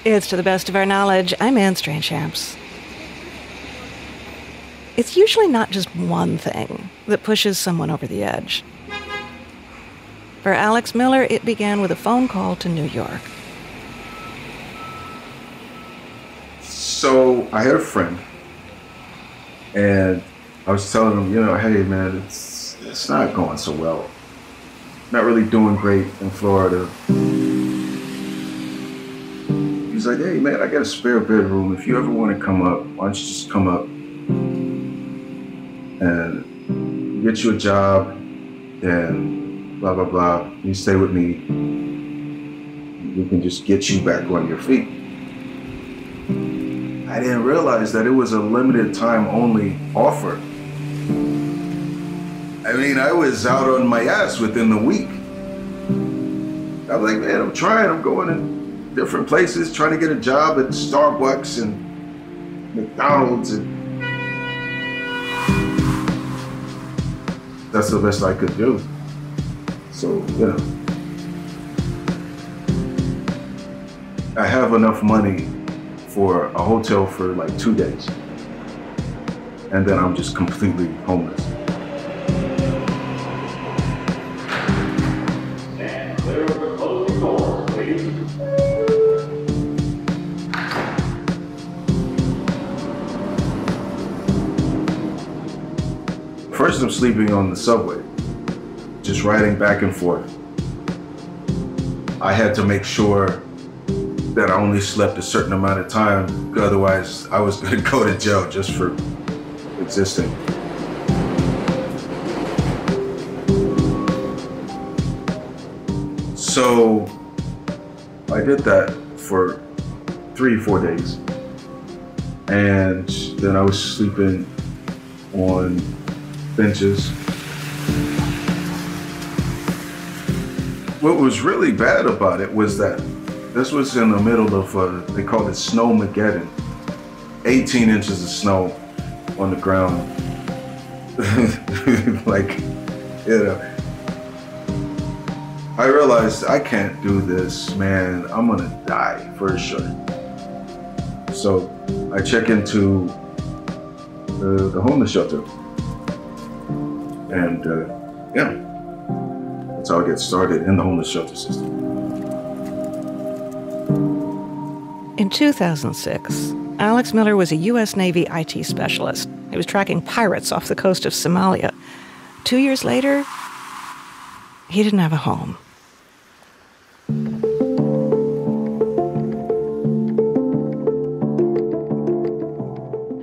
It's To the Best of Our Knowledge. I'm Anne Strange-Champs. It's usually not just one thing that pushes someone over the edge. For Alex Miller, it began with a phone call to New York. So I had a friend, and I was telling him, hey man, it's not going so well. Not really doing great in Florida. He's like, hey man, I got a spare bedroom. If you ever want to come up, why don't you just come up and get you a job and blah, blah, blah. You stay with me. We can just get you back on your feet. I didn't realize that it was a limited time only offer. I mean, I was out on my ass within the week. I was like, man, I'm trying. I'm going in different places, trying to get a job at Starbucks and McDonald's. And that's the best I could do. So, I have enough money for a hotel for like 2 days. And then I'm just completely homeless. And clear the closing doors, please. First, I'm sleeping on the subway, just riding back and forth. I had to make sure that I only slept a certain amount of time, otherwise I was gonna go to jail just for existing. So I did that for 3-4 days. And then I was sleeping on benches. What was really bad about it was that this was in the middle of, they called it Snowmageddon. 18 inches of snow on the ground. I realized I can't do this, man. I'm gonna die for sure. So I check into the homeless shelter. And that's how I get started in the homeless shelter system. In 2006, Alex Miller was a U.S. Navy IT specialist. He was tracking pirates off the coast of Somalia. 2 years later, he didn't have a home.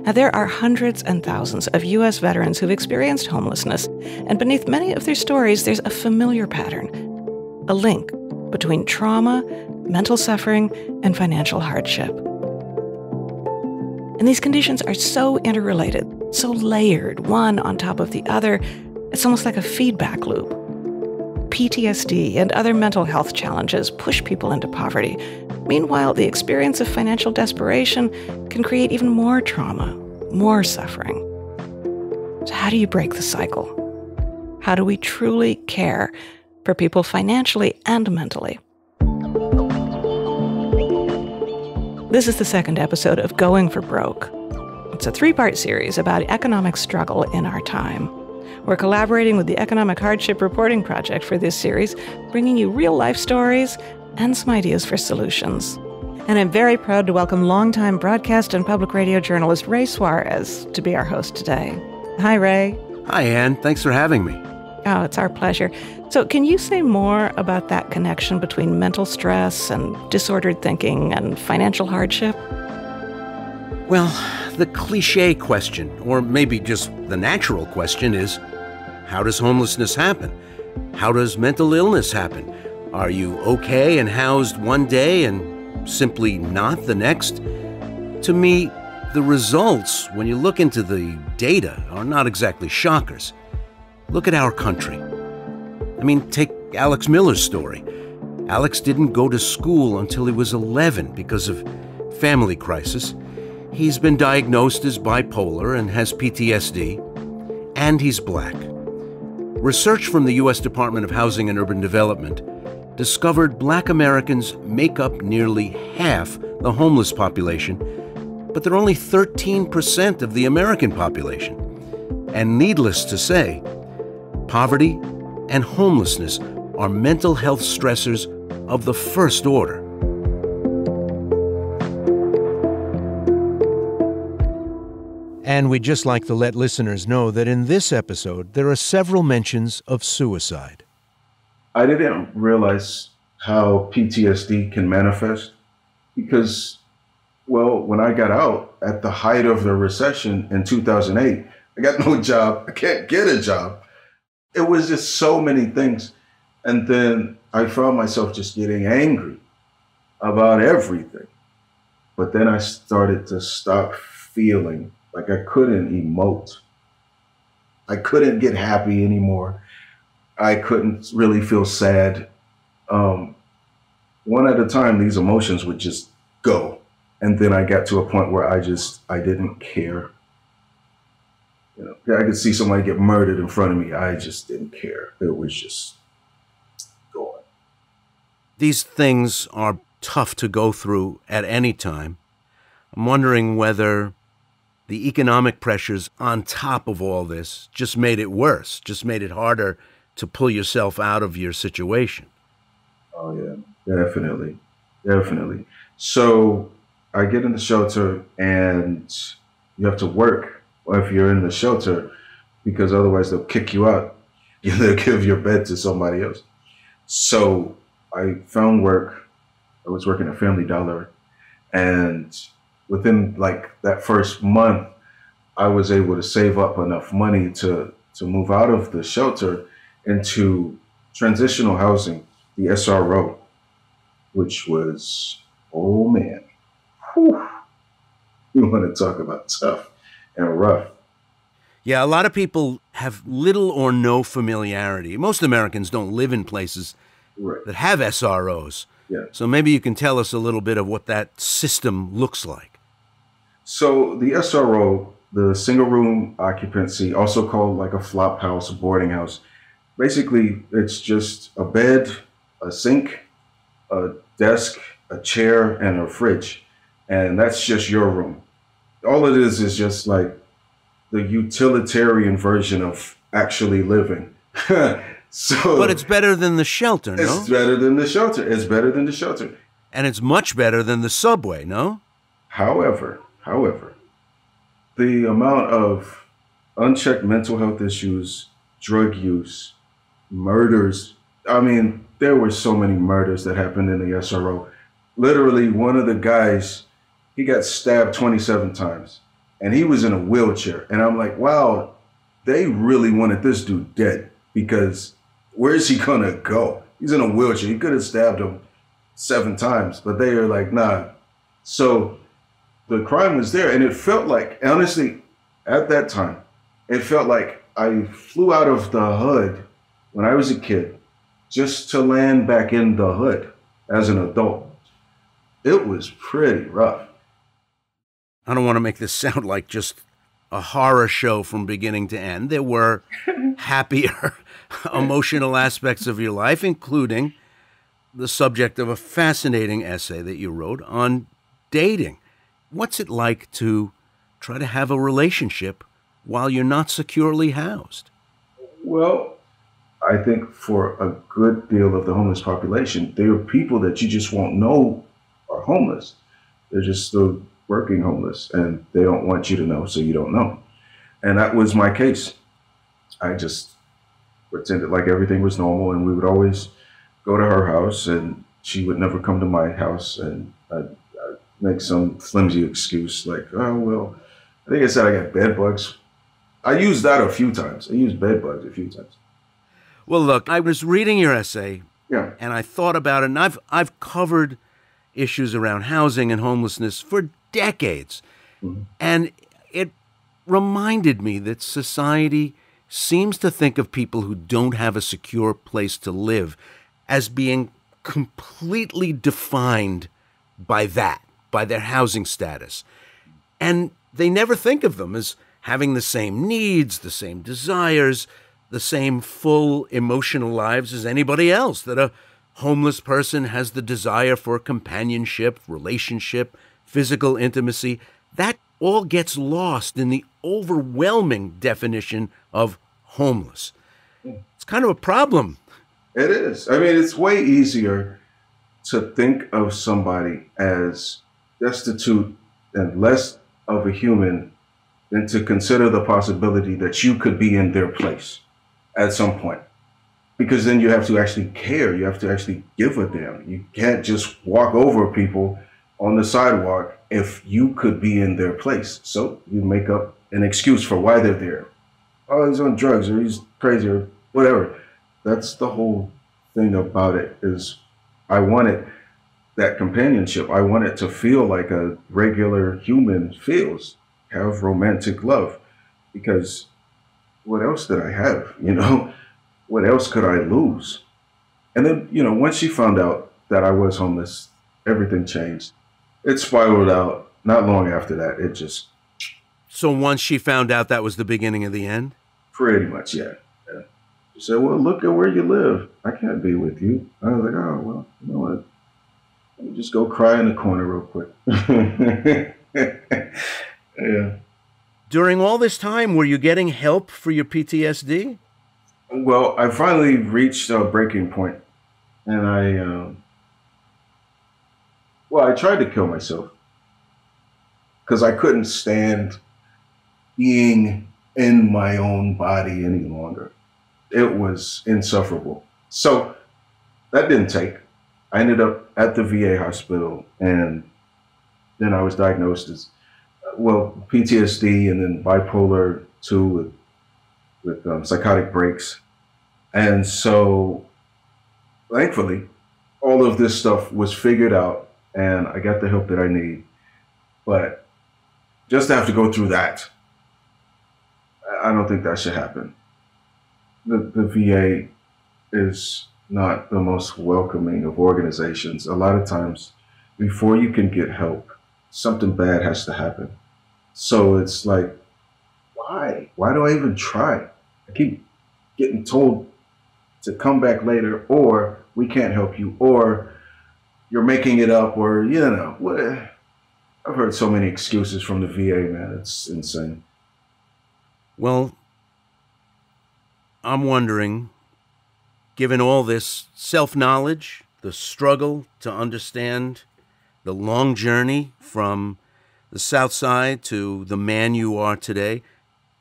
Now, there are hundreds and thousands of U.S. veterans who've experienced homelessness, and beneath many of their stories, there's a familiar pattern, a link between trauma, mental suffering, and financial hardship. And these conditions are so interrelated, so layered, one on top of the other, it's almost like a feedback loop. PTSD and other mental health challenges push people into poverty. Meanwhile, the experience of financial desperation can create even more trauma, more suffering. So how do you break the cycle? How do we truly care for people financially and mentally? This is the second episode of Going for Broke. It's a 3-part series about economic struggle in our time. We're collaborating with the Economic Hardship Reporting Project for this series, bringing you real-life stories and some ideas for solutions. And I'm very proud to welcome longtime broadcast and public radio journalist Ray Suarez to be our host today. Hi, Ray. Hi, Anne. Thanks for having me. Oh, it's our pleasure. So can you say more about that connection between mental stress and disordered thinking and financial hardship? Well, the cliche question, or maybe just the natural question, is how does homelessness happen? How does mental illness happen? Are you okay and housed one day and simply not the next? To me, the results, when you look into the data, are not exactly shockers. Look at our country. I mean, take Alex Miller's story. Alex didn't go to school until he was 11 because of family crisis. He's been diagnosed as bipolar and has PTSD, and he's black. Research from the U.S. Department of Housing and Urban Development discovered Black Americans make up nearly half the homeless population, but they're only 13% of the American population. And needless to say, poverty and homelessness are mental health stressors of the first order. And we'd just like to let listeners know that in this episode, there are several mentions of suicide. I didn't realize how PTSD can manifest because, well, when I got out at the height of the recession in 2008, I got no job. I can't get a job. It was just so many things. And then I found myself just getting angry about everything. But then I started to stop feeling like I couldn't emote. I couldn't get happy anymore. I couldn't really feel sad. One at a time, these emotions would just go. And then I got to a point where I didn't care. You know, I could see somebody get murdered in front of me. I just didn't care. It was just going. These things are tough to go through at any time. I'm wondering whether the economic pressures on top of all this just made it worse, just made it harder to pull yourself out of your situation. Oh, yeah, definitely. Definitely. So I get in the shelter and you have to work if you're in the shelter because otherwise they'll kick you out. They'll give your bed to somebody else. So I found work. I was working at Family Dollar, and within like that first month, I was able to save up enough money to move out of the shelter into transitional housing, the SRO, which was, oh man, whew. You want to talk about tough and rough. Yeah, a lot of people have little or no familiarity. Most Americans don't live in places that have SROs. Yeah. So maybe you can tell us a little bit of what that system looks like. So the SRO, the single room occupancy, also called like a flop house, a boarding house. Basically, it's just a bed, a sink, a desk, a chair, and a fridge. And that's just your room. All it is just like the utilitarian version of actually living. But it's better than the shelter, no? It's better than the shelter. It's better than the shelter. And it's much better than the subway, no? However, the amount of unchecked mental health issues, drug use, murders. I mean, there were so many murders that happened in the SRO. Literally, one of the guys, he got stabbed 27 times and he was in a wheelchair. And I'm like, wow, they really wanted this dude dead because where's he gonna go? He's in a wheelchair. He could have stabbed him 7 times, but they are like, nah. So the crime was there. And it felt like, honestly, at that time, it felt like I flew out of the hood when I was a kid just to land back in the hood as an adult. It was pretty rough. I don't want to make this sound like just a horror show from beginning to end. There were happier, emotional aspects of your life, including the subject of a fascinating essay that you wrote on dating. What's it like to try to have a relationship while you're not securely housed? Well, I think for a good deal of the homeless population, there are people that you just won't know are homeless. They're just still working homeless and they don't want you to know, so you don't know. And that was my case. I just pretended like everything was normal and we would always go to her house and she would never come to my house, and I'd make some flimsy excuse like, oh, well, I think I said I got bed bugs. I used that a few times. I used bed bugs a few times. Well, look, I was reading your essay, Yeah. and I thought about it, and I've covered issues around housing and homelessness for decades. Mm-hmm. And it reminded me that society seems to think of people who don't have a secure place to live as being completely defined by that, by their housing status. And they never think of them as having the same needs, the same desires, the same full emotional lives as anybody else, that a homeless person has the desire for companionship, relationship, physical intimacy. That all gets lost in the overwhelming definition of homeless. It's kind of a problem. It is. I mean, it's way easier to think of somebody as destitute and less of a human than to consider the possibility that you could be in their place at some point. Because then you have to actually care. You have to actually give a damn. You can't just walk over people on the sidewalk if you could be in their place. So you make up an excuse for why they're there. Oh, he's on drugs, or he's crazy, or whatever. That's the whole thing about it, is I wanted that companionship. I want it to feel like a regular human feels, have romantic love. Because what else did I have, you know? What else could I lose? And then, you know, once she found out that I was homeless, everything changed. It spiraled out. Not long after that, it just... So once she found out, that was the beginning of the end? Pretty much, yeah. She said, well, look at where you live. I can't be with you. I was like, oh, well, you know what? Let me just go cry in the corner real quick. Yeah. During all this time, were you getting help for your PTSD? Well, I finally reached a breaking point, and I tried to kill myself because I couldn't stand being in my own body any longer. It was insufferable. So that didn't take. I ended up at the VA hospital, and then I was diagnosed as, well, PTSD and then bipolar 2 with psychotic breaks. And so, thankfully, all of this stuff was figured out, and I got the help that I need. But just to have to go through that, I don't think that should happen. The VA is not the most welcoming of organizations. A lot of times, before you can get help, something bad has to happen. So it's like, why? Why do I even try? I keep getting told to come back later, or we can't help you, or you're making it up, or, you know, what? I've heard so many excuses from the VA, man. It's insane. Well, I'm wondering, given all this self-knowledge, the struggle to understand the long journey from the South Side to the man you are today,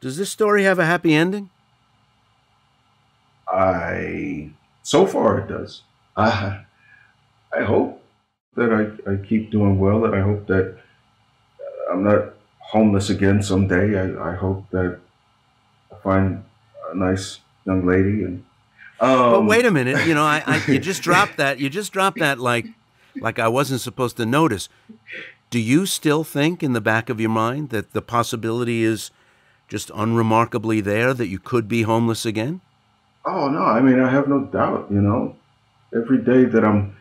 does this story have a happy ending? So far it does. I hope that I keep doing well, and I hope that I'm not homeless again someday. I hope that I find a nice young lady. And but wait a minute, you know, you just dropped that. You just dropped that like I wasn't supposed to notice. Do you still think in the back of your mind that the possibility is just unremarkably there that you could be homeless again? Oh, no, I mean, I have no doubt, you know. Every day that I'm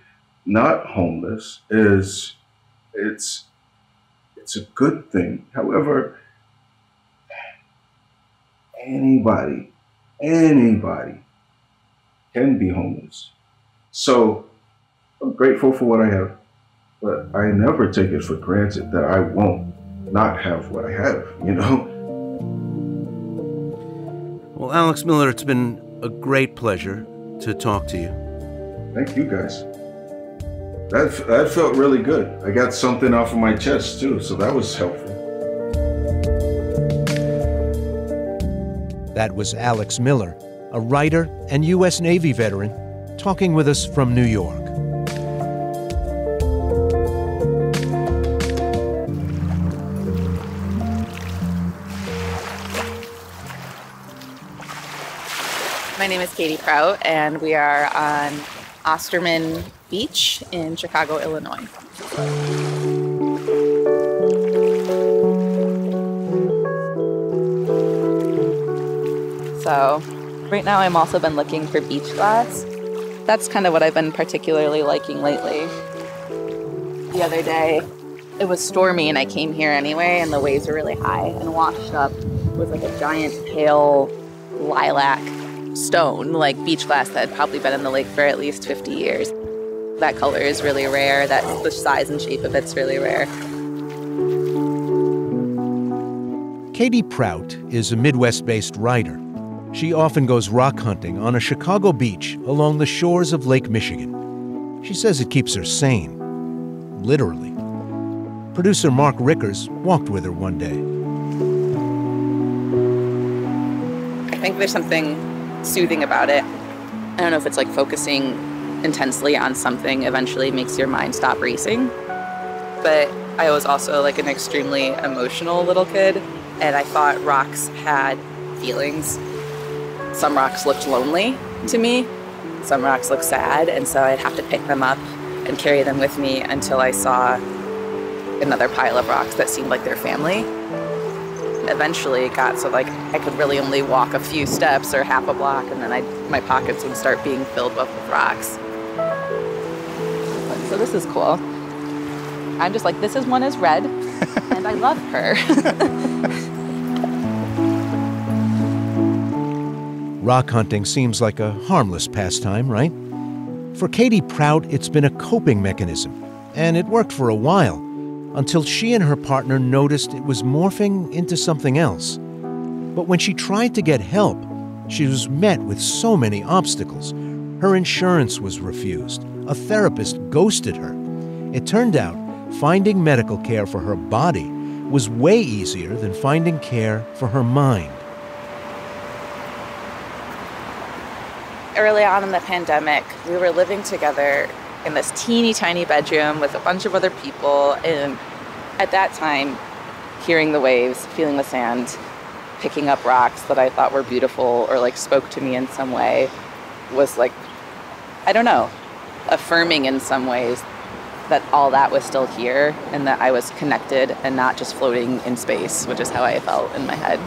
not homeless it's a good thing. However, anybody can be homeless. So I'm grateful for what I have, but I never take it for granted that I won't not have what I have, you know? Well, Alex Miller, it's been a great pleasure to talk to you. Thank you, guys. That felt really good. I got something off of my chest, too, so that was helpful. That was Alex Miller, a writer and U.S. Navy veteran, talking with us from New York. My name is Katie Prout, and we are on Osterman Beach in Chicago, Illinois. So right now I've also been looking for beach glass. That's kind of what I've been particularly liking lately. The other day, it was stormy and I came here anyway, and the waves were really high, and washed up was like a giant pale lilac stone, like beach glass that had probably been in the lake for at least 50 years. That color is really rare. The size and shape of it's really rare. Katie Prout is a Midwest-based writer. She often goes rock hunting on a Chicago beach along the shores of Lake Michigan. She says it keeps her sane, literally. Producer Mark Rickers walked with her one day. I think there's something soothing about it. I don't know if it's like focusing intensely on something eventually makes your mind stop racing. But I was also like an extremely emotional little kid, and I thought rocks had feelings. Some rocks looked lonely to me. Some rocks looked sad, and so I'd have to pick them up and carry them with me until I saw another pile of rocks that seemed like their family. Eventually it got so like I could really only walk a few steps or half a block, and then my pockets would start being filled up with rocks. So this is cool. I'm just like, this one is red, and I love her. Rock hunting seems like a harmless pastime, right? For Katie Prout, it's been a coping mechanism, and it worked for a while, until she and her partner noticed it was morphing into something else. But when she tried to get help, she was met with so many obstacles. Her insurance was refused. A therapist ghosted her. It turned out finding medical care for her body was way easier than finding care for her mind. Early on in the pandemic, we were living together in this teeny tiny bedroom with a bunch of other people, and at that time, hearing the waves, feeling the sand, picking up rocks that I thought were beautiful or like spoke to me in some way was like, I don't know, affirming in some ways that all that was still here and that I was connected and not just floating in space, which is how I felt in my head.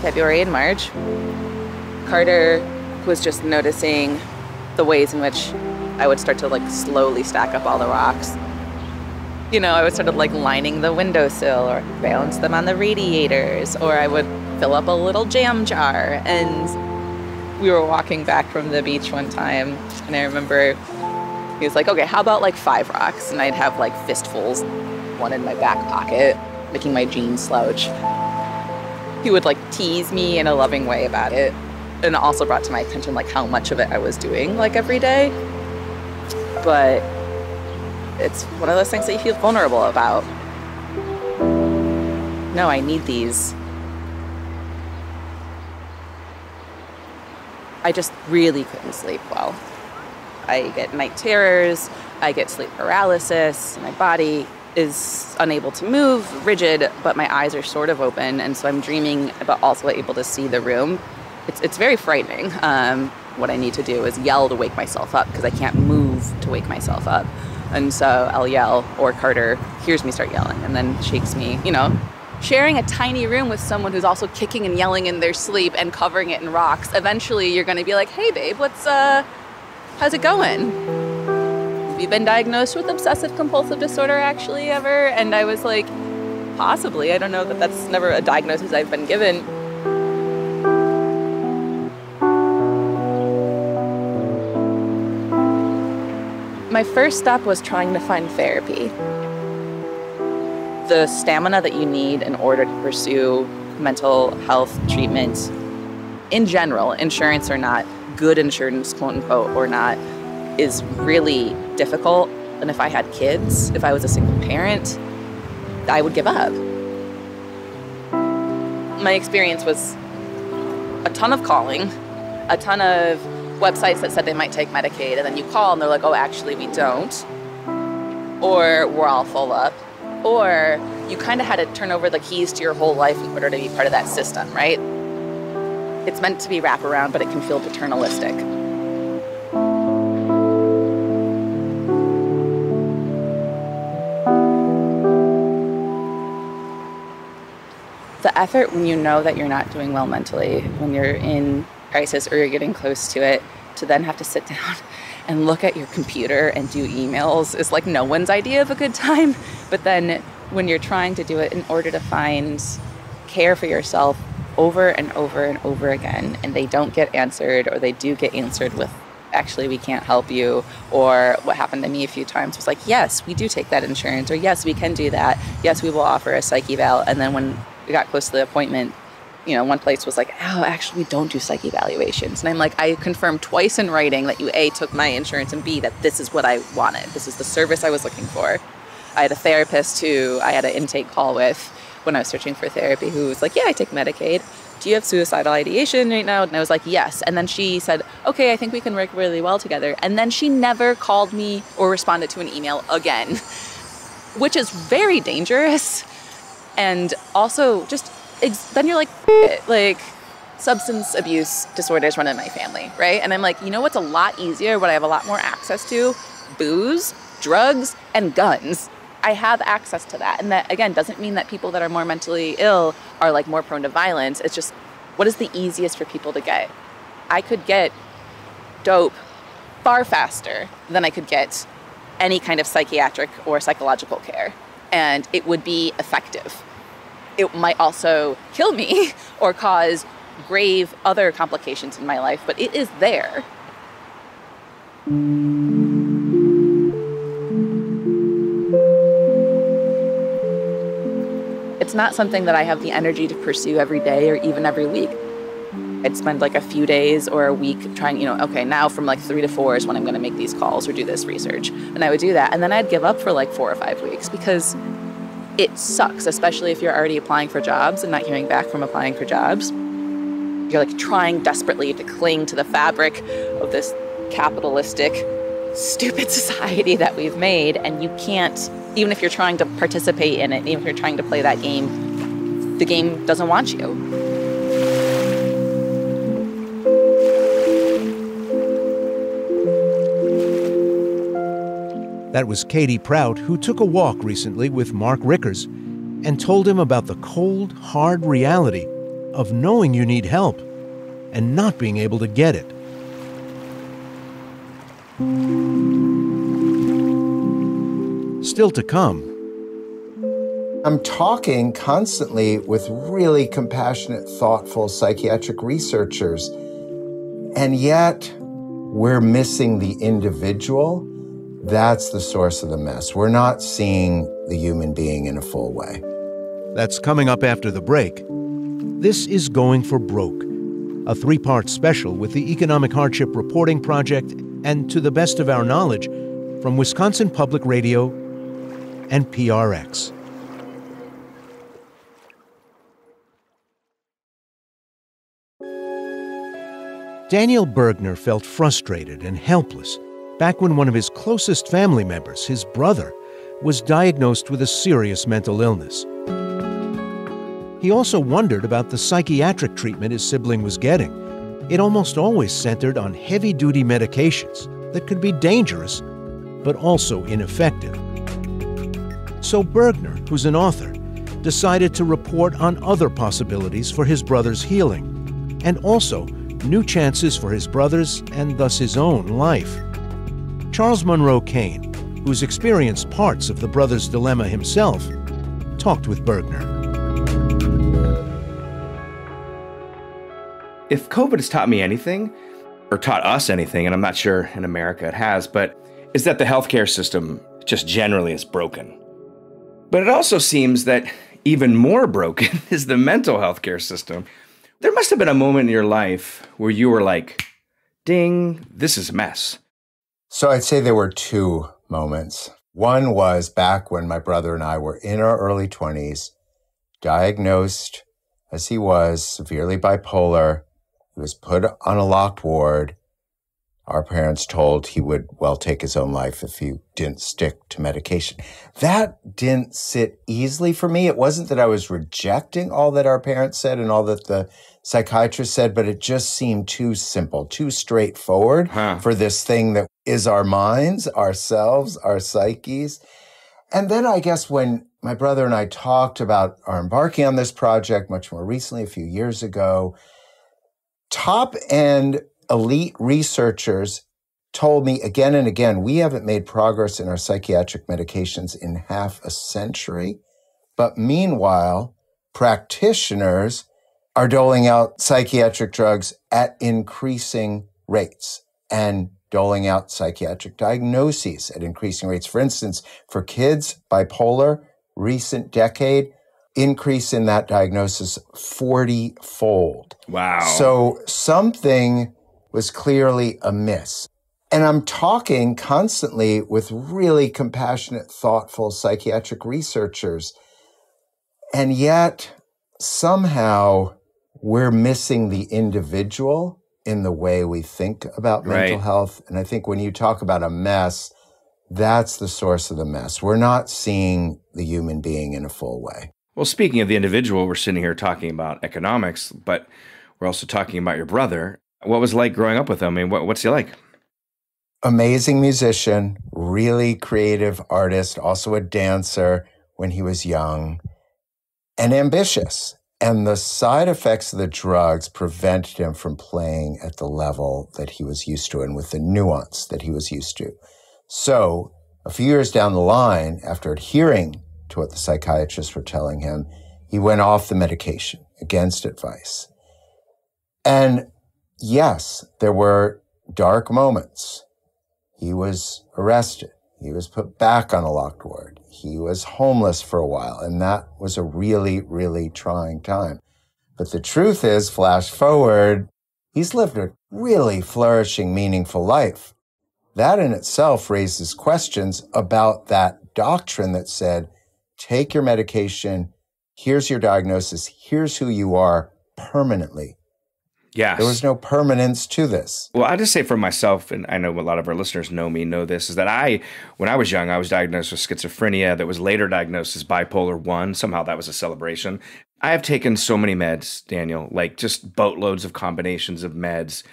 February and March, Carter was just noticing the ways in which I would start to like slowly stack up all the rocks. You know, I would start of like lining the windowsill or balance them on the radiators, or I would fill up a little jam jar. And we were walking back from the beach one time, and I remember he was like, okay, how about like 5 rocks? And I'd have like fistfuls, one in my back pocket, making my jeans slouch. He would like tease me in a loving way about it, and it also brought to my attention like how much of it I was doing like every day. But it's one of those things that you feel vulnerable about. No, I need these. I just really couldn't sleep well. I get night terrors, I get sleep paralysis, my body is unable to move, rigid, but my eyes are sort of open, and so I'm dreaming but also able to see the room. It's very frightening. What I need to do is yell to wake myself up because I can't move to wake myself up. And so I'll yell, or Carter hears me start yelling and then shakes me. You know, sharing a tiny room with someone who's also kicking and yelling in their sleep and covering it in rocks, eventually you're gonna be like, hey babe, how's it going? Have you been diagnosed with obsessive compulsive disorder actually ever? And I was like, possibly. I don't know that that's never a diagnosis I've been given. My first step was trying to find therapy. The stamina that you need in order to pursue mental health treatment in general, insurance or not, good insurance, quote unquote, or not, is really difficult. And if I had kids, if I was a single parent, I would give up. My experience was a ton of calling, a ton of websites that said they might take Medicaid, and then you call and they're like, oh, actually we don't, or we're all full up, or you kind of had to turn over the keys to your whole life in order to be part of that system, right? It's meant to be wraparound, but it can feel paternalistic. The effort when you know that you're not doing well mentally, when you're in crisis or you're getting close to it, to then have to sit down and look at your computer and do emails is like no one's idea of a good time. But then when you're trying to do it in order to find care for yourself over and over and over again, and they don't get answered, or they do get answered with, actually, we can't help you, or what happened to me a few times was like, yes, we do take that insurance, or yes, we can do that. Yes, we will offer a psych eval. And then when we got close to the appointment, you know, one place was like, oh, actually, we don't do psych evaluations. And I'm like, I confirmed twice in writing that you, A, took my insurance, and B, that this is what I wanted. This is the service I was looking for. I had a therapist who I had an intake call with when I was searching for therapy who was like, yeah, I take Medicaid. Do you have suicidal ideation right now? And I was like, yes. And then she said, okay, I think we can work really well together. And then she never called me or responded to an email again, which is very dangerous. And also just, then you're like substance abuse disorders run in my family, right? And I'm like, you know what's a lot easier, what I have a lot more access to? Booze, drugs, and guns. I have access to that. And that, again, doesn't mean that people that are more mentally ill are like more prone to violence. It's just, what is the easiest for people to get? I could get dope far faster than I could get any kind of psychiatric or psychological care. And it would be effective. It might also kill me or cause grave other complications in my life, but it is there. It's not something that I have the energy to pursue every day or even every week. I'd spend like a few days or a week trying, okay, now from like 3 to 4 is when I'm going to make these calls or do this research. And I would do that. And then I'd give up for like 4 or 5 weeks because it sucks, especially if you're already applying for jobs and not hearing back from applying for jobs. You're like trying desperately to cling to the fabric of this capitalistic, stupid society that we've made. And you can't, even if you're trying to participate in it, even if you're trying to play that game, the game doesn't want you. That was Katie Prout, who took a walk recently with Mark Rickers and told him about the cold, hard reality of knowing you need help and not being able to get it. Still to come. I'm talking constantly with really compassionate, thoughtful psychiatric researchers, and yet we're missing the individual. That's the source of the mess. We're not seeing the human being in a full way. That's coming up after the break. This is Going for Broke, a 3-part special with the Economic Hardship Reporting Project and, to the best of our knowledge, from Wisconsin Public Radio and PRX. Daniel Bergner felt frustrated and helpless back when one of his closest family members, his brother, was diagnosed with a serious mental illness. He also wondered about the psychiatric treatment his sibling was getting. It almost always centered on heavy-duty medications that could be dangerous, but also ineffective. So Bergner, who's an author, decided to report on other possibilities for his brother's healing, and also new chances for his brother's and thus his own life. Charles Monroe Kane, who's experienced parts of the brother's dilemma himself, talked with Bergner. If COVID has taught me anything, or taught us anything, and I'm not sure in America it has, but is that the healthcare system just generally is broken. But it also seems that even more broken is the mental health care system. There must have been a moment in your life where you were like, ding, this is a mess. So I'd say there were 2 moments. One was back when my brother and I were in our early 20s, diagnosed as he was severely bipolar. He was put on a locked ward. Our parents told he would, take his own life if he didn't stick to medication. That didn't sit easily for me. It wasn't that I was rejecting all that our parents said and all that the psychiatrist said, but it just seemed too simple, too straightforward for this thing that is our minds, ourselves, our psyches. And then I guess when my brother and I talked about our embarking on this project much more recently, a few years ago, top-end elite researchers told me again and again, we haven't made progress in our psychiatric medications in half a century. But meanwhile, practitioners are doling out psychiatric drugs at increasing rates and doling out psychiatric diagnoses at increasing rates. For instance, for kids, bipolar, recent decade, increase in that diagnosis 40-fold. Wow. So something was clearly amiss. And I'm talking constantly with really compassionate, thoughtful psychiatric researchers. And yet, somehow, we're missing the individual in the way we think about mental health. And I think when you talk about a mess, that's the source of the mess. We're not seeing the human being in a full way. Well, speaking of the individual, we're sitting here talking about economics, but we're also talking about your brother. What was it like growing up with him? I mean, what's he like? Amazing musician, really creative artist, also a dancer when he was young, and ambitious. And the side effects of the drugs prevented him from playing at the level that he was used to and with the nuance that he was used to. So a few years down the line, after adhering to what the psychiatrists were telling him, he went off the medication against advice. And yes, there were dark moments. He was arrested. He was put back on a locked ward. He was homeless for a while, and that was a really, really trying time. But the truth is, flash forward, he's lived a really flourishing, meaningful life. That in itself raises questions about that doctrine that said, take your medication, here's your diagnosis, here's who you are permanently. Yes. There was no permanence to this. Well, I just say for myself, and I know a lot of our listeners know this, is that when I was young, I was diagnosed with schizophrenia that was later diagnosed as bipolar 1. Somehow that was a celebration. I have taken so many meds, Daniel, like just boatloads of combinations of meds.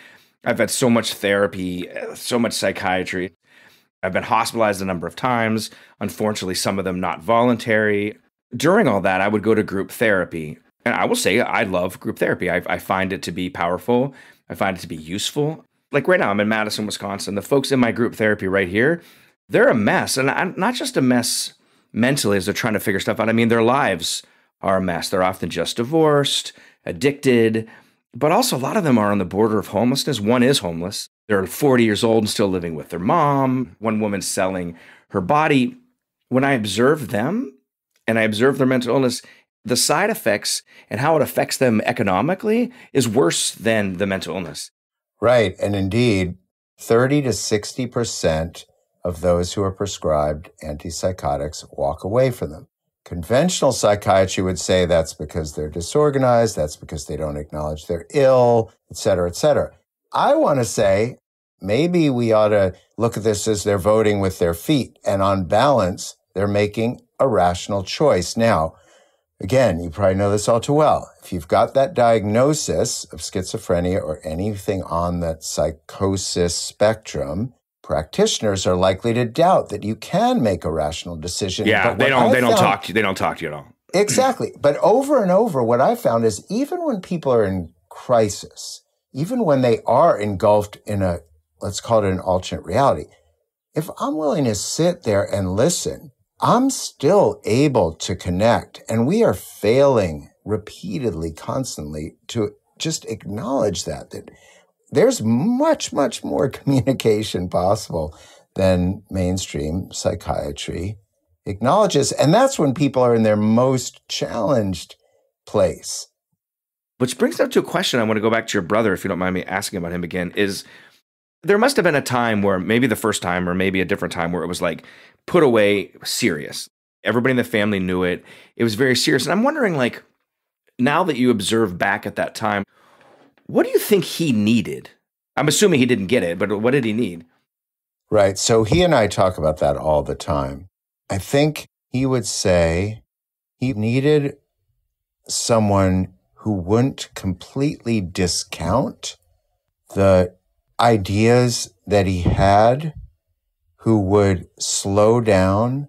I've had so much therapy, so much psychiatry. I've been hospitalized a number of times. Unfortunately, some of them not voluntary. During all that, I would go to group therapy. And I will say I love group therapy. I find it to be powerful. I find it to be useful. Like right now, I'm in Madison, Wisconsin. The folks in my group therapy right here, they're a mess. And not just a mess mentally as they're trying to figure stuff out. I mean, their lives are a mess. They're often just divorced, addicted, but also a lot of them are on the border of homelessness. One is homeless. They're 40 years old and still living with their mom. One woman's selling her body. When I observe them and I observe their mental illness, the side effects and how it affects them economically is worse than the mental illness. Right. And indeed, 30 to 60% of those who are prescribed antipsychotics walk away from them. Conventional psychiatry would say that's because they're disorganized, that's because they don't acknowledge they're ill, et cetera, et cetera. I want to say maybe we ought to look at this as they're voting with their feet, and on balance, they're making a rational choice. Now, again, you probably know this all too well. If you've got that diagnosis of schizophrenia or anything on that psychosis spectrum, practitioners are likely to doubt that you can make a rational decision. Yeah, they don't talk to you at all. Exactly. But over and over, what I found is even when people are in crisis, even when they are engulfed in a, let's call it an alternate reality, if I'm willing to sit there and listen, I'm still able to connect. And we are failing repeatedly, constantly to just acknowledge that there's much, much more communication possible than mainstream psychiatry acknowledges. And that's when people are in their most challenged place. Which brings up to a question I want to go back to your brother, if you don't mind me asking about him again, is there must have been a time where maybe the first time or maybe a different time where it was like put away serious. Everybody in the family knew it. It was very serious. And I'm wondering, like, now that you observe back at that time, what do you think he needed? I'm assuming he didn't get it, but what did he need? Right. So he and I talk about that all the time. I think he would say he needed someone who wouldn't completely discount the ideas that he had, who would slow down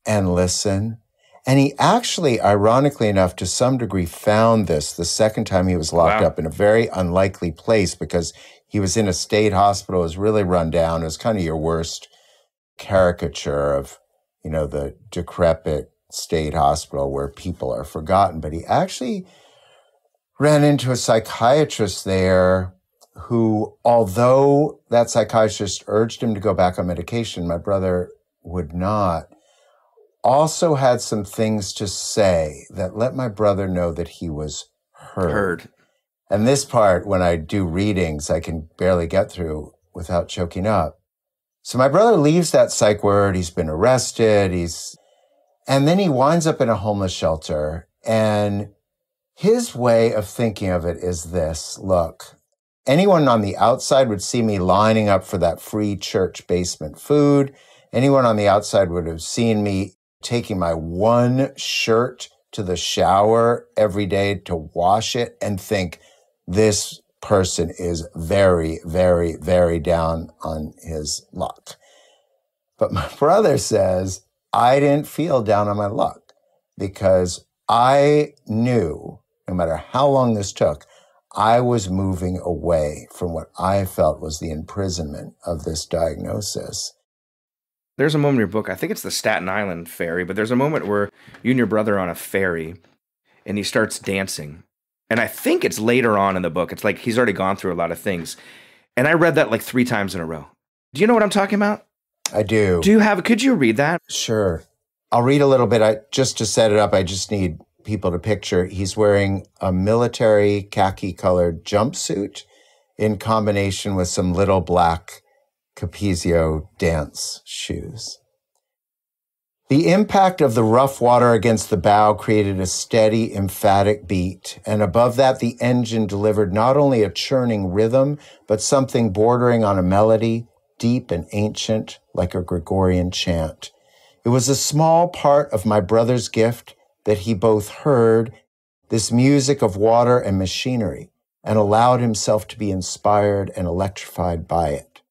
and listen. And he actually, ironically enough, to some degree found this the second time he was locked up in a very unlikely place because He was in a state hospital, was really run down. It was kind of your worst caricature of, the decrepit state hospital where people are forgotten. But he actually ran into a psychiatrist there who, although that psychiatrist urged him to go back on medication, my brother would not, also had some things to say that let my brother know that he was heard. And this part, when I do readings, I can barely get through without choking up. So my brother leaves that psych ward. He's been arrested. And then he winds up in a homeless shelter. And his way of thinking of it is this: look, anyone on the outside would see me lining up for that free church basement food. Anyone on the outside would have seen me taking my one shirt to the shower every day to wash it and think, this person is very, very, very down on his luck. But my brother says, I didn't feel down on my luck because I knew, no matter how long this took, I was moving away from what I felt was the imprisonment of this diagnosis. There's a moment in your book, I think it's the Staten Island ferry, but there's a moment where you and your brother are on a ferry and he starts dancing. And I think it's later on in the book. It's like he's already gone through a lot of things. And I read that like 3 times in a row. Do you know what I'm talking about? I do. Could you read that? Sure. I'll read a little bit. Just to set it up, I just need people to picture. He's wearing a military khaki-colored jumpsuit in combination with some little black Capezio dance shoes. The impact of the rough water against the bow created a steady, emphatic beat, and above that the engine delivered not only a churning rhythm, but something bordering on a melody, deep and ancient, like a Gregorian chant. It was a small part of my brother's gift that he both heard this music of water and machinery, and allowed himself to be inspired and electrified by it.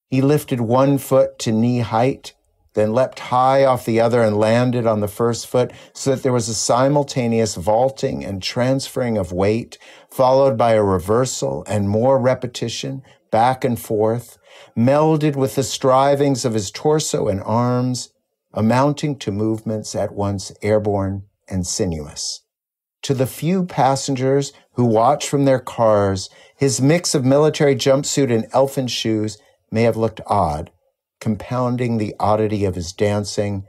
He lifted one foot to knee height, then leapt high off the other and landed on the first foot so that there was a simultaneous vaulting and transferring of weight, followed by a reversal and more repetition, back and forth, melded with the strivings of his torso and arms, amounting to movements at once airborne and sinuous. To the few passengers who watched from their cars, his mix of military jumpsuit and elfin shoes may have looked odd, compounding the oddity of his dancing,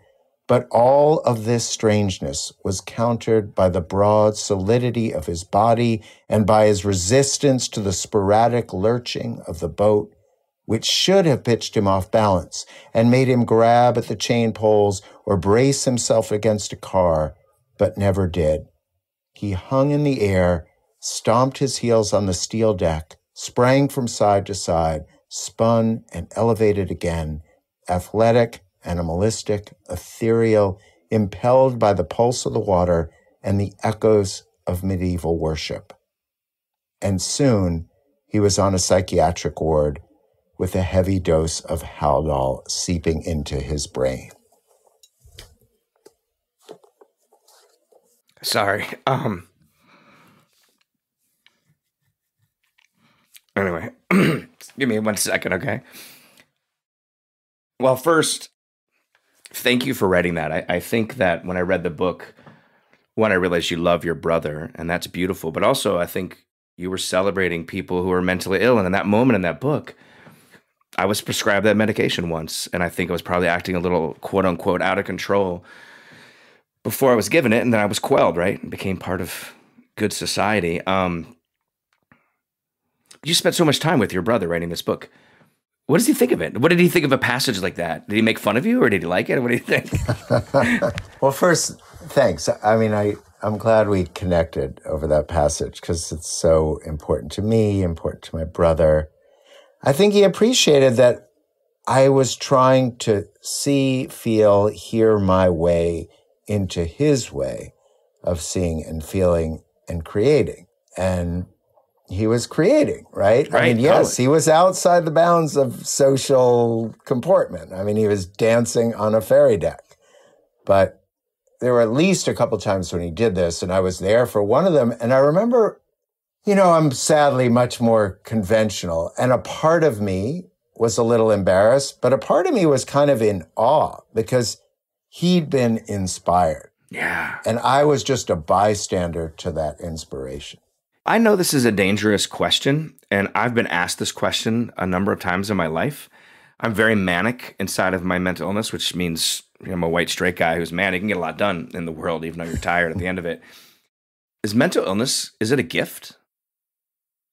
but all of this strangeness was countered by the broad solidity of his body and by his resistance to the sporadic lurching of the boat, which should have pitched him off balance and made him grab at the chain poles or brace himself against a car, but never did. He hung in the air, stomped his heels on the steel deck, sprang from side to side, spun and elevated again, athletic, animalistic, ethereal, impelled by the pulse of the water and the echoes of medieval worship. And soon he was on a psychiatric ward with a heavy dose of Haldol seeping into his brain. Sorry. Anyway, give me 1 second, okay? Well, first, thank you for writing that. I think that when I read the book, one, I realized you love your brother, and that's beautiful. But also, I think you were celebrating people who are mentally ill. And in that moment in that book, I was prescribed that medication once, and I think I was probably acting a little, quote unquote, out of control before I was given it, and then I was quelled, right? And became part of good society. You spent so much time with your brother writing this book. What does he think of it? What did he think of a passage like that? Did he make fun of you, or did he like it? What do you think? Well, first, thanks. I mean, I'm glad we connected over that passage because it's so important to me, important to my brother. I think he appreciated that I was trying to see, feel, hear my way into his way of seeing and feeling and creating. And he was creating, right? I mean, yes, totally. He was outside the bounds of social comportment. I mean, he was dancing on a ferry deck. But there were at least a couple times when he did this, and I was there for one of them. And I remember I'm sadly much more conventional. And a part of me was a little embarrassed, but a part of me was kind of in awe because he'd been inspired. Yeah. And I was just a bystander to that inspiration. I know this is a dangerous question, and I've been asked this question a number of times in my life. I'm very manic inside of my mental illness, which means I'm a white straight guy who's manic. You can get a lot done in the world, even though you're tired at the end of it. Is mental illness, is it a gift?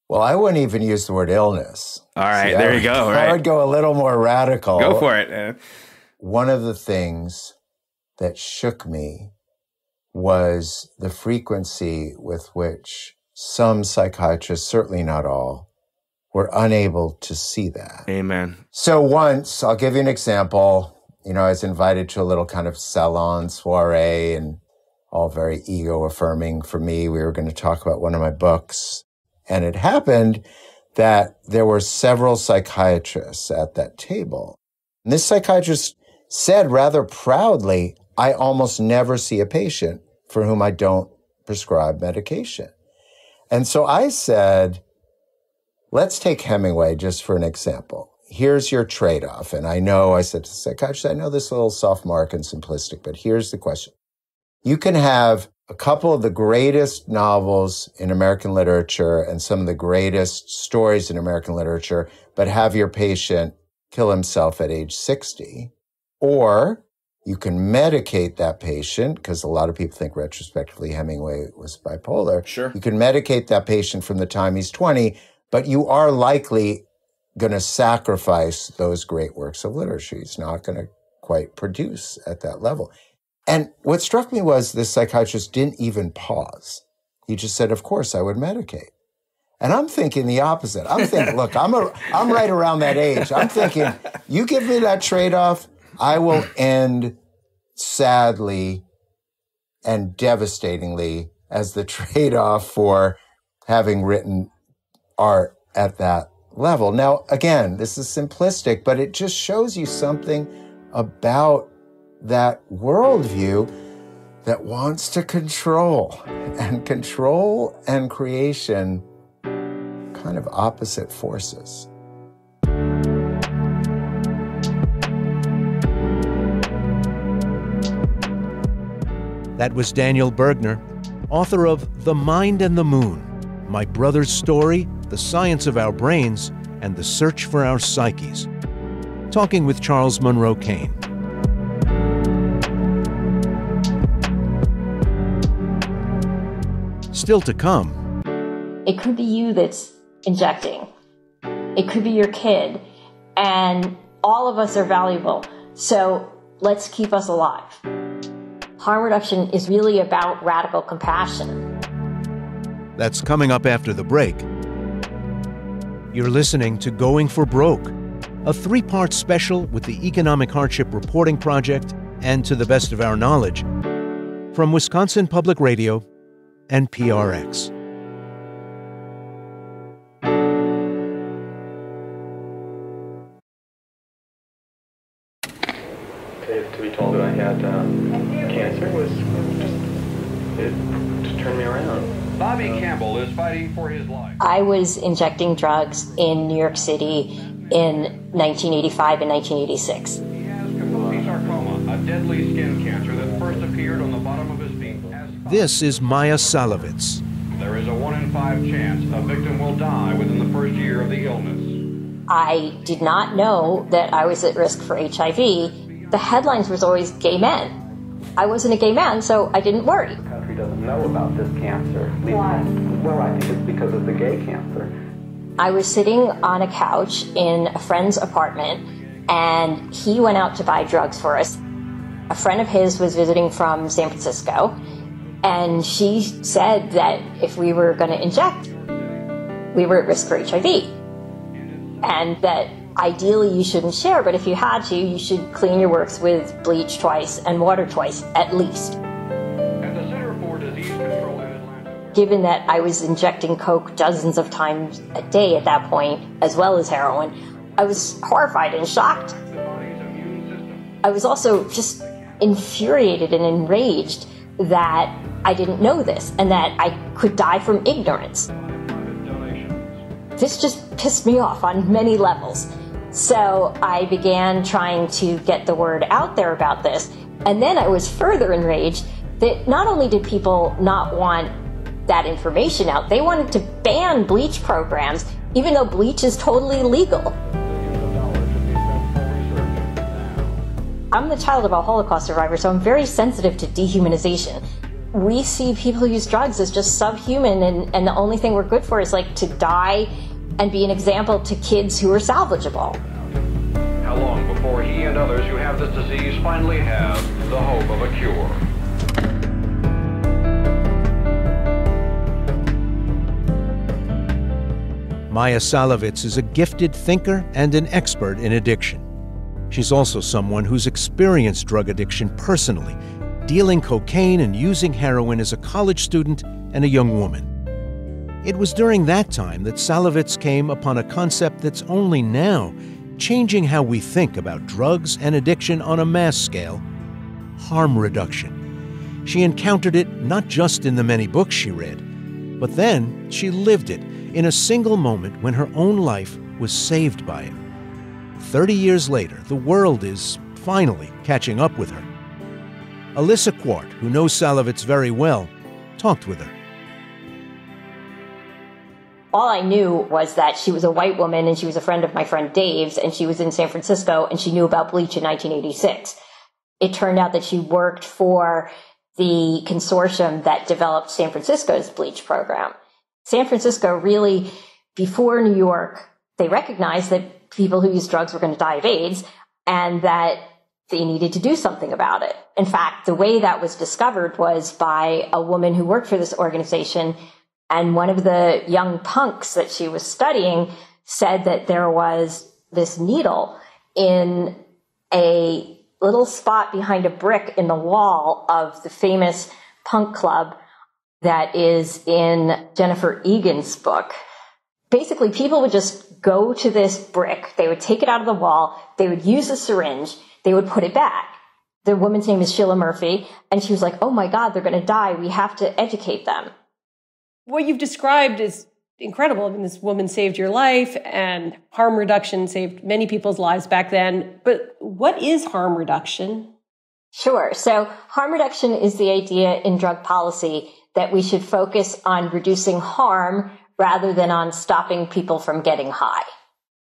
Well, I wouldn't even use the word illness. All right, there you go. Right. I would go a little more radical. Go for it. One of the things that shook me was the frequency with which some psychiatrists, certainly not all, were unable to see that. Amen. So once, I'll give you an example. I was invited to a little kind of salon soiree and all very ego-affirming for me. We were going to talk about one of my books. And it happened that there were several psychiatrists at that table. And this psychiatrist said rather proudly, I almost never see a patient for whom I don't prescribe medication. And so I said, let's take Hemingway just for an example. Here's your trade-off. And I said to the psychiatrist, I know this is a little sophomoric and simplistic, but here's the question. You can have a couple of the greatest novels in American literature and some of the greatest stories in American literature, but have your patient kill himself at age 60. Or you can medicate that patient, because a lot of people think retrospectively Hemingway was bipolar. Sure. You can medicate that patient from the time he's 20, but you are likely going to sacrifice those great works of literature. He's not going to quite produce at that level. And what struck me was this psychiatrist didn't even pause. He just said, of course, I would medicate. And I'm thinking the opposite. I'm thinking, look, I'm right around that age. I'm thinking, you give me that trade-off, I will end sadly and devastatingly as the trade-off for having written art at that level. Now, again, this is simplistic, but it just shows you something about that worldview that wants to control and creation, kind of opposite forces. That was Daniel Bergner, author of The Mind and the Moon, My Brother's Story, The Science of Our Brains, and the Search for Our Psyches, talking with Charles Monroe Kane. Still to come. It could be you that's injecting. It could be your kid. And all of us are valuable. So let's keep us alive. Harm reduction is really about radical compassion. That's coming up after the break. You're listening to Going for Broke, a 3-part special with the Economic Hardship Reporting Project and To the Best of Our Knowledge from Wisconsin Public Radio and PRX. To be told that I had cancer was just turned me around. Bobby Campbell is fighting for his life. I was injecting drugs in New York City in 1985 and 1986. He has Kaposi sarcoma, a deadly skin cancer that first appeared on the bottom of his feet. This is Maya Salovitz. There is a 1 in 5 chance a victim will die within the first year of the illness. I did not know that I was at risk for HIV. The headlines was always gay men. I wasn't a gay man, so I didn't worry. The country doesn't know about this cancer. Why? Well, I think it's because of the gay cancer. I was sitting on a couch in a friend's apartment, and he went out to buy drugs for us. A friend of his was visiting from San Francisco, and she said that if we were going to inject, we were at risk for HIV. And that ideally you shouldn't share, but if you had to, you should clean your works with bleach twice and water twice, at least. And the Center for Disease Control in Atlanta. Given that I was injecting coke dozens of times a day at that point, as well as heroin, I was horrified and shocked. The body's immune system. I was also just infuriated and enraged that I didn't know this and that I could die from ignorance. this just pissed me off on many levels. So I began trying to get the word out there about this. And then I was further enraged that not only did people not want that information out, they wanted to ban bleach programs, even though bleach is totally legal. I'm the child of a Holocaust survivor, so I'm very sensitive to dehumanization. We see people who use drugs as just subhuman, and the only thing we're good for is like to die and be an example to kids who are salvageable. How long before he and others who have this disease finally have the hope of a cure? Maya Salovitz is a gifted thinker and an expert in addiction. She's also someone who's experienced drug addiction personally, dealing cocaine and using heroin as a college student and a young woman. It was during that time that Salovitz came upon a concept that's only now changing how we think about drugs and addiction on a mass scale: harm reduction. She encountered it not just in the many books she read, but then she lived it in a single moment when her own life was saved by it. 30 years later, the world is finally catching up with her. Alyssa Quart, who knows Salovitz very well, talked with her. All I knew was that she was a white woman and she was a friend of my friend Dave's, and she was in San Francisco and she knew about bleach in 1986. It turned out that she worked for the consortium that developed San Francisco's bleach program. San Francisco really, before New York, they recognized that people who use drugs were going to die of AIDS and that they needed to do something about it. In fact, the way that was discovered was by a woman who worked for this organization, and one of the young punks that she was studying said that there was this needle in a little spot behind a brick in the wall of the famous punk club that is in Jennifer Egan's book. Basically, people would just go to this brick, they would take it out of the wall, they would use a syringe, they would put it back. The woman's name is Sheila Murphy, and she was like, oh my God, they're going to die, we have to educate them. What you've described is incredible. I mean, this woman saved your life, and harm reduction saved many people's lives back then. But what is harm reduction? Sure. So harm reduction is the idea in drug policy that we should focus on reducing harm rather than on stopping people from getting high.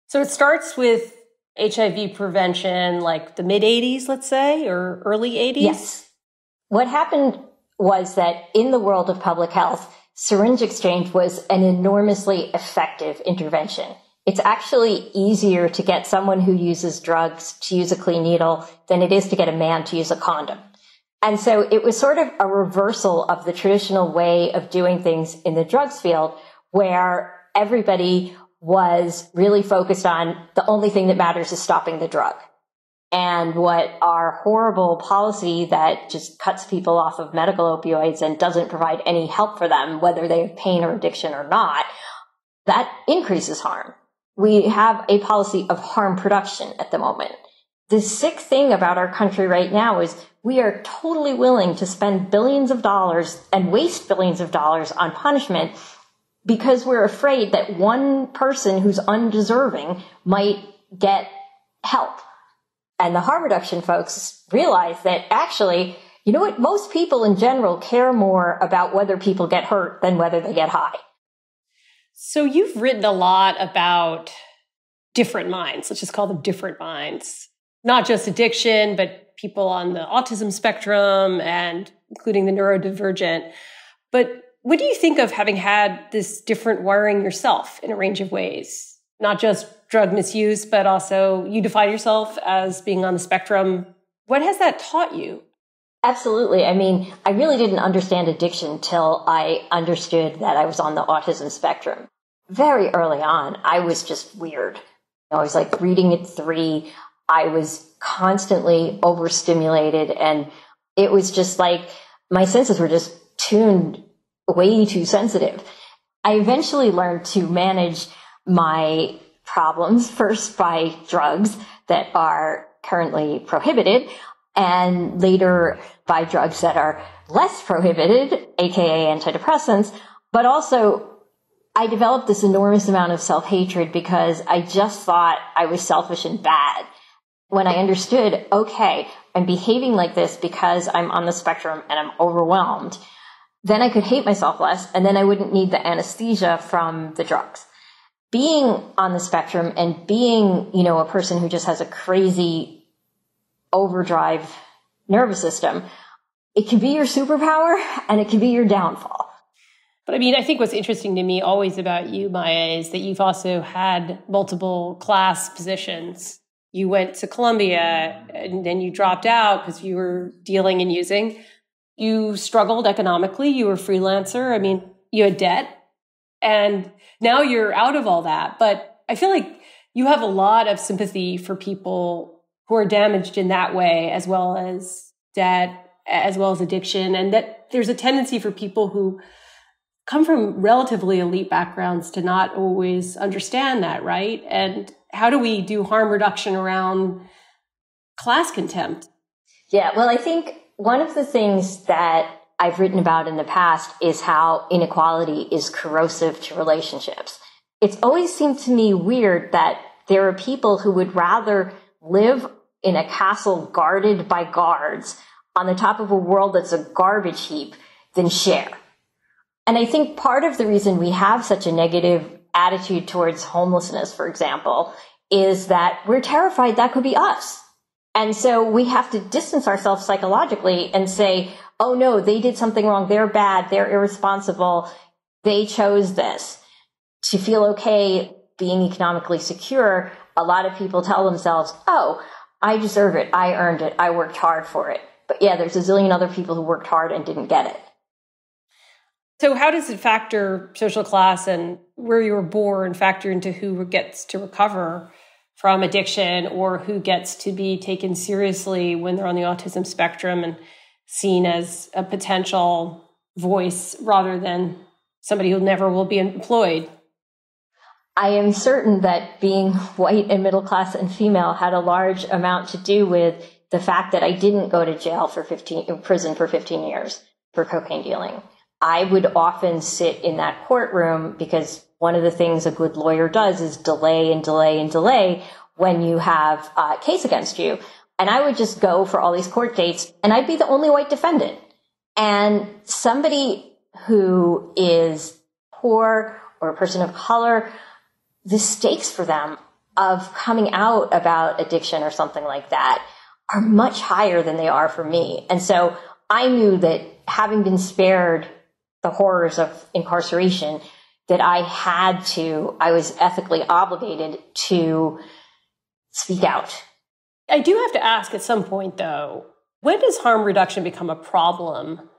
So it starts with HIV prevention, like the mid-'80s, let's say, or early 80s? Yes. What happened was that in the world of public health, syringe exchange was an enormously effective intervention. It's actually easier to get someone who uses drugs to use a clean needle than it is to get a man to use a condom. And so it was sort of a reversal of the traditional way of doing things in the drugs field, where everybody was really focused on the only thing that matters is stopping the drug. And what our horrible policy that just cuts people off of medical opioids and doesn't provide any help for them, whether they have pain or addiction or not, that increases harm. We have a policy of harm production at the moment. The sick thing about our country right now is we are totally willing to spend billions of dollars and waste billions of dollars on punishment because we're afraid that one person who's undeserving might get help. And the harm reduction folks realize that actually, you know what, most people in general care more about whether people get hurt than whether they get high. So you've written a lot about different minds. Let's just call them different minds. Not just addiction, but people on the autism spectrum and including the neurodivergent. But what do you think of having had this different wiring yourself in a range of ways? Not just drug misuse, but also you define yourself as being on the spectrum. What has that taught you? Absolutely. I mean, I really didn't understand addiction till I understood that I was on the autism spectrum. Very early on, I was just weird. I was like reading at 3. I was constantly overstimulated, and it was just like my senses were just tuned way too sensitive. I eventually learned to manage my problems first by drugs that are currently prohibited, and later by drugs that are less prohibited, aka antidepressants, but also I developed this enormous amount of self-hatred because I just thought I was selfish and bad. When I understood, okay, I'm behaving like this because I'm on the spectrum and I'm overwhelmed, then I could hate myself less, and then I wouldn't need the anesthesia from the drugs. Being on the spectrum and being, a person who just has a crazy overdrive nervous system, it can be your superpower and it can be your downfall. But I think what's interesting to me always about you, Maya, is that you've also had multiple class positions. You went to Columbia and then you dropped out because you were dealing and using. You struggled economically. You were a freelancer. You had debt. And now you're out of all that. But I feel like you have a lot of sympathy for people who are damaged in that way, as well as debt, as well as addiction. And that there's a tendency for people who come from relatively elite backgrounds to not always understand that, right? And how do we do harm reduction around class contempt? Yeah, well, I think one of the things that I've written about in the past is how inequality is corrosive to relationships. It's always seemed to me weird that there are people who would rather live in a castle guarded by guards on the top of a world that's a garbage heap than share. And I think part of the reason we have such a negative attitude towards homelessness, for example, is that we're terrified that could be us. And so we have to distance ourselves psychologically and say, oh no, they did something wrong. They're bad. They're irresponsible. They chose this. To feel okay being economically secure, a lot of people tell themselves, oh, I deserve it. I earned it. I worked hard for it. But yeah, there's a zillion other people who worked hard and didn't get it. So how does it factor social class and where you were born factor into who gets to recover from addiction or who gets to be taken seriously when they're on the autism spectrum and seen as a potential voice rather than somebody who never will be employed? I am certain that being white and middle class and female had a large amount to do with the fact that I didn't go to prison for 15 years for cocaine dealing. I would often sit in that courtroom because one of the things a good lawyer does is delay and delay and delay when you have a case against you. And I would just go for all these court dates and I'd be the only white defendant. And somebody who is poor or a person of color, the stakes for them of coming out about addiction or something like that are much higher than they are for me. And so I knew that having been spared the horrors of incarceration, that I was ethically obligated to speak out. I do have to ask at some point, though, when does harm reduction become a problem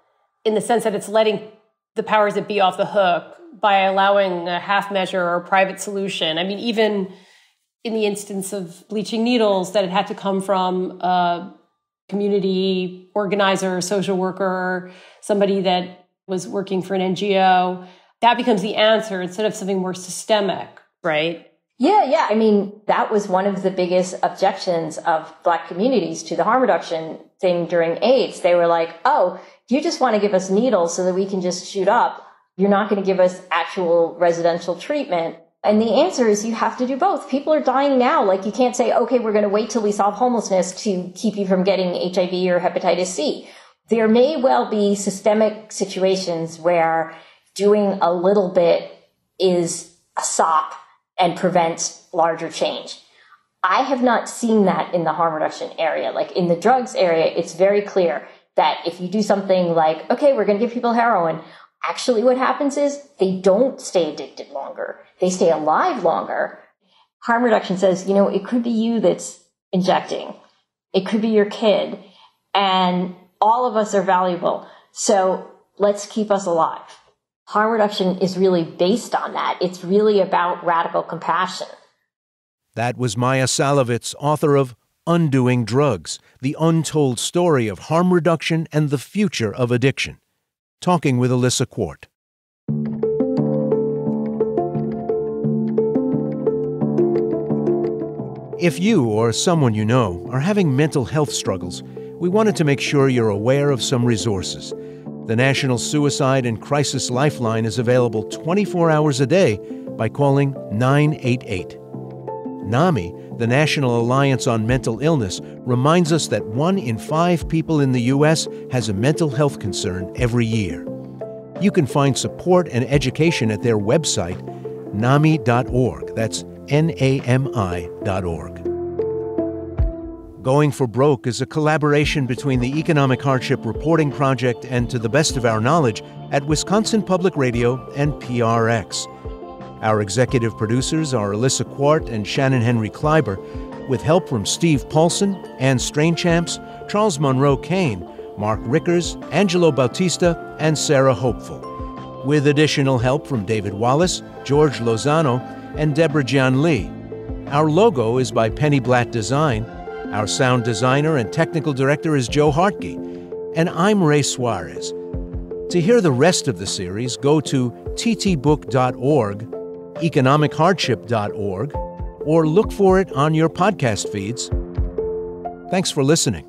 in the sense that it's letting the powers that be off the hook by allowing a half measure or a private solution? Even in the instance of bleaching needles, that it had to come from a community organizer, social worker, somebody that was working for an NGO, that becomes the answer instead of something more systemic, right? Yeah. That was one of the biggest objections of Black communities to the harm reduction thing during AIDS. They were like, oh, you just want to give us needles so that we can just shoot up. You're not going to give us actual residential treatment. And the answer is you have to do both. People are dying now. Like, you can't say, okay, we're going to wait till we solve homelessness to keep you from getting HIV or hepatitis C. There may well be systemic situations where doing a little bit is a sop and prevents larger change. I have not seen that in the harm reduction area. Like in the drugs area, it's very clear that if you do something like, okay, we're going to give people heroin, actually what happens is they don't stay addicted longer. They stay alive longer. Harm reduction says, it could be you that's injecting. It could be your kid. And all of us are valuable. So let's keep us alive. Harm reduction is really based on that. It's really about radical compassion. That was Maya Salovitz, author of Undoing Drugs, the untold story of harm reduction and the future of addiction, talking with Alyssa Quart. If you or someone you know are having mental health struggles, we wanted to make sure you're aware of some resources. The National Suicide and Crisis Lifeline is available 24 hours a day by calling 988. NAMI, the National Alliance on Mental Illness, reminds us that 1 in 5 people in the U.S. has a mental health concern every year. You can find support and education at their website, NAMI.org. That's NAMI.org. Going for Broke is a collaboration between the Economic Hardship Reporting Project and, to the best of our knowledge, at Wisconsin Public Radio and PRX. Our executive producers are Alyssa Quart and Shannon Henry Kleiber, with help from Steve Paulson, Ann Strainchamps, Charles Monroe Kane, Mark Rickers, Angelo Bautista, and Sarah Hopeful, with additional help from David Wallace, George Lozano, and Deborah Jian Lee. Our logo is by Penny Blatt Design. Our sound designer and technical director is Joe Hartke, and I'm Ray Suarez. To hear the rest of the series, go to ttbook.org, economichardship.org, or look for it on your podcast feeds. Thanks for listening.